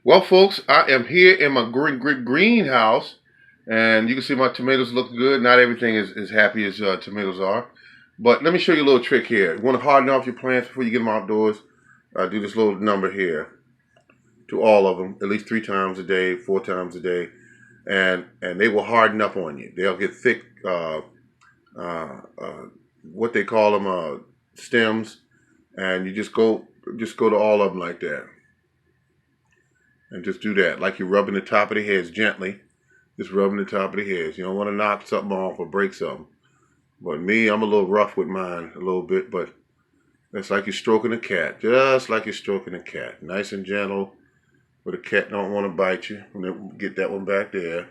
Well, folks, I am here in my greenhouse, and you can see my tomatoes look good. Not everything is as happy as tomatoes are, but let me show you a little trick here. You want to harden off your plants before you get them outdoors. Do this little number here to all of them, at least 3 times a day, 4 times a day, and they will harden up on you. They'll get thick, uh, uh, what they call them, stems, and you just go to all of them like that. And just do that, like you're rubbing the top of the heads gently. Just rubbing the top of the heads. You don't want to knock something off or break something. But me, I'm a little rough with mine a little bit, but it's like you're stroking a cat. Just like you're stroking a cat. Nice and gentle, where the cat don't want to bite you. And then get that one back there.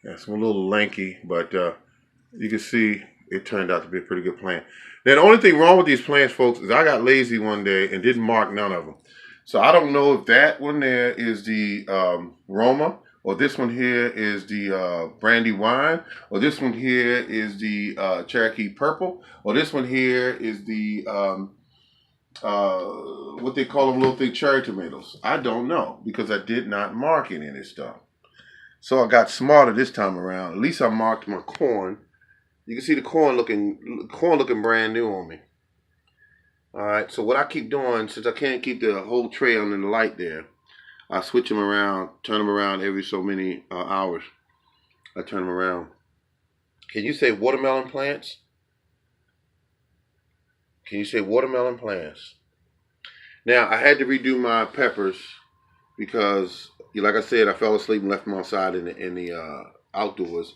That's a little lanky, but you can see it turned out to be a pretty good plant. Now, the only thing wrong with these plants, folks, is I got lazy one day and didn't mark none of them. So I don't know if that one there is the Roma, or this one here is the brandy wine, or this one here is the Cherokee purple, or this one here is the what they call them, little thick cherry tomatoes. I don't know because I did not mark any of this stuff. So I got smarter this time around. At least I marked my corn. You can see the corn looking brand new on me. All right. So what I keep doing, since I can't keep the whole tray under the light there, I switch them around, turn them around every so many hours. I turn them around. Can you say watermelon plants? Can you say watermelon plants? Now I had to redo my peppers because, like I said, I fell asleep and left them outside in the outdoors.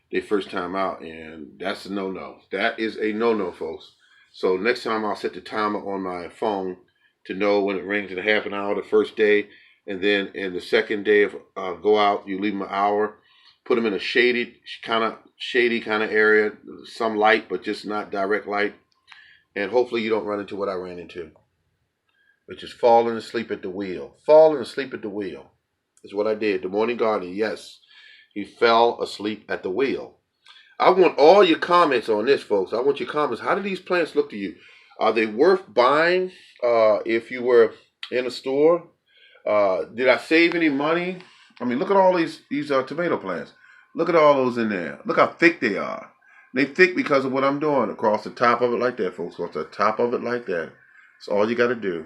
Their first time out, and that's a no-no. That is a no-no, folks. So next time I'll set the timer on my phone to know when it rings in half an hour the first day, and then in the second day of go out, you leave them an hour, put them in a shady kind of area, some light but just not direct light, and hopefully you don't run into what I ran into, which is falling asleep at the wheel. Falling asleep at the wheel is what I did. The morning gardener, yes. He fell asleep at the wheel. I want all your comments on this, folks. I want your comments. How do these plants look to you? Are they worth buying if you were in a store? Did I save any money? I mean, look at all these tomato plants. Look at all those in there. Look how thick they are. They thick because of what I'm doing. Across the top of it like that, folks. Across the top of it like that. That's all you got to do.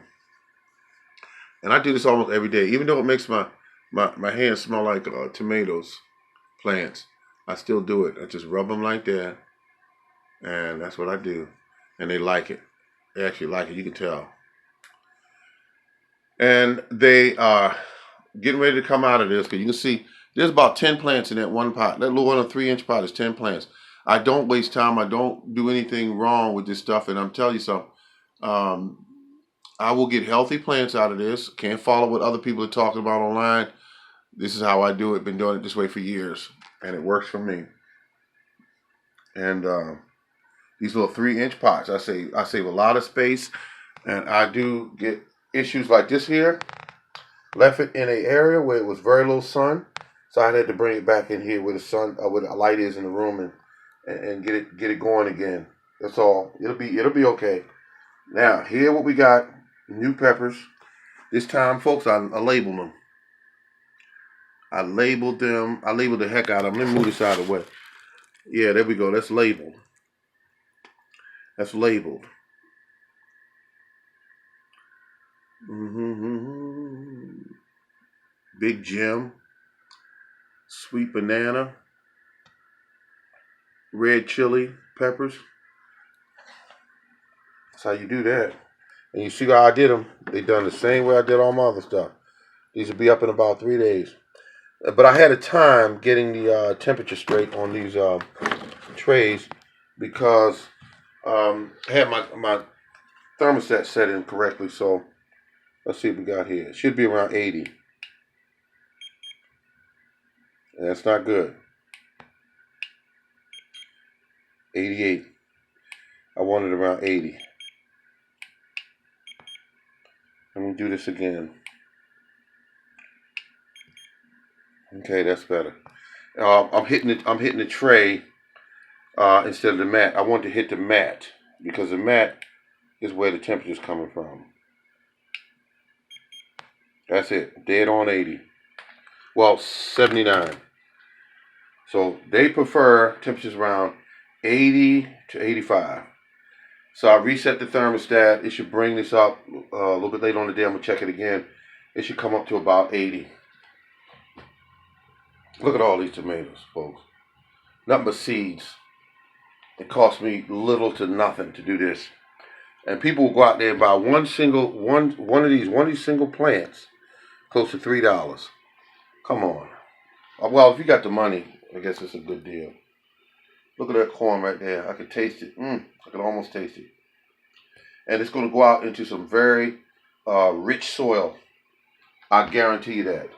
And I do this almost every day. Even though it makes my hands smell like tomatoes plants, I still do it. I just rub them like that, and that's what I do. And they like it. They actually like it. You can tell. And they are getting ready to come out of this because you can see there's about 10 plants in that one pot. That little 1 or 3 inch pot is 10 plants. I don't waste time. I don't do anything wrong with this stuff. And I'm telling you something. Um, I will get healthy plants out of this. Can't follow what other people are talking about online. This is how I do it. Been doing it this way for years, and it works for me. And these little 3 inch pots, I save a lot of space, and I do get issues like this here. Left it in an area where it was very little sun, so I had to bring it back in here where the sun, where the light is in the room, and get it going again. That's all. It'll be okay. Now here what we got: new peppers. This time, folks, I labeled them. I labeled them. I labeled the heck out of them. Let me move this out of the way. Yeah, there we go. That's labeled. That's labeled. Mm-hmm. Big Jim, sweet banana, red chili peppers. That's how you do that. And you see how I did them. They done the same way I did all my other stuff. These will be up in about 3 days. But I had a time getting the temperature straight on these trays because I had my thermostat set in correctly. So let's see what we got here. It should be around 80. And that's not good. 88. I want it around 80. Let me do this again. Okay, that's better. I'm hitting the tray instead of the mat. I want to hit the mat because the mat is where the temperature is coming from. That's it. Dead on 80. Well, 79. So they prefer temperatures around 80 to 85. So I reset the thermostat. It should bring this up a little bit later on the day. I'm going to check it again. It should come up to about 80. Look at all these tomatoes, folks. Nothing but seeds. It cost me little to nothing to do this. And people will go out there and buy one of these single plants, close to $3. Come on. Well, if you got the money, I guess it's a good deal. Look at that corn right there. I can taste it. I can almost taste it. And it's going to go out into some very rich soil. I guarantee you that.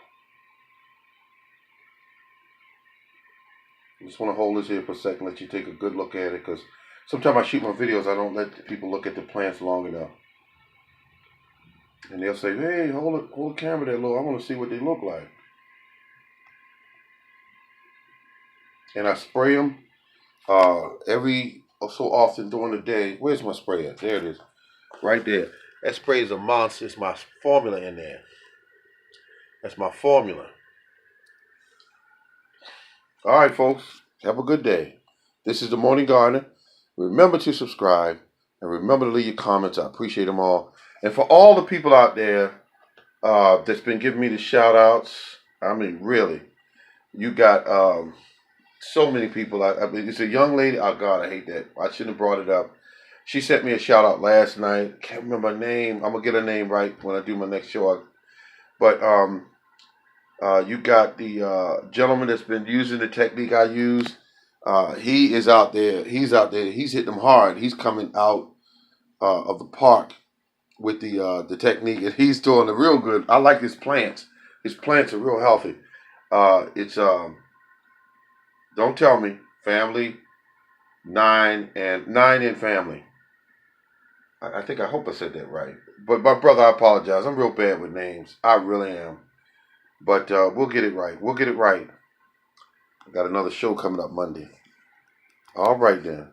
I just want to hold this here for a second, let you take a good look at it, because sometimes I shoot my videos, I don't let people look at the plants long enough. And they'll say, hey, hold the camera there, Lou. I want to see what they look like. And I spray them every so often during the day. Where's my sprayer? There it is. Right there. That spray is a monster. It's my formula in there. That's my formula. All right, folks. Have a good day. This is The Morning Gardener. Remember to subscribe. And remember to leave your comments. I appreciate them all. And for all the people out there that's been giving me the shout-outs, I mean, really, you got so many people. I mean, it's a young lady. Oh, God, I hate that. I shouldn't have brought it up. She sent me a shout-out last night. Can't remember her name. I'm going to get her name right when I do my next show. But you got the gentleman that's been using the technique I use. He is out there. He's out there. He's hitting them hard. He's coming out of the park with the technique, and he's doing it real good. I like his plants. His plants are real healthy. It's don't tell me family 9 and family. I hope I said that right. But my brother, I apologize. I'm real bad with names. I really am. But we'll get it right. We'll get it right. I got another show coming up Monday. All right then.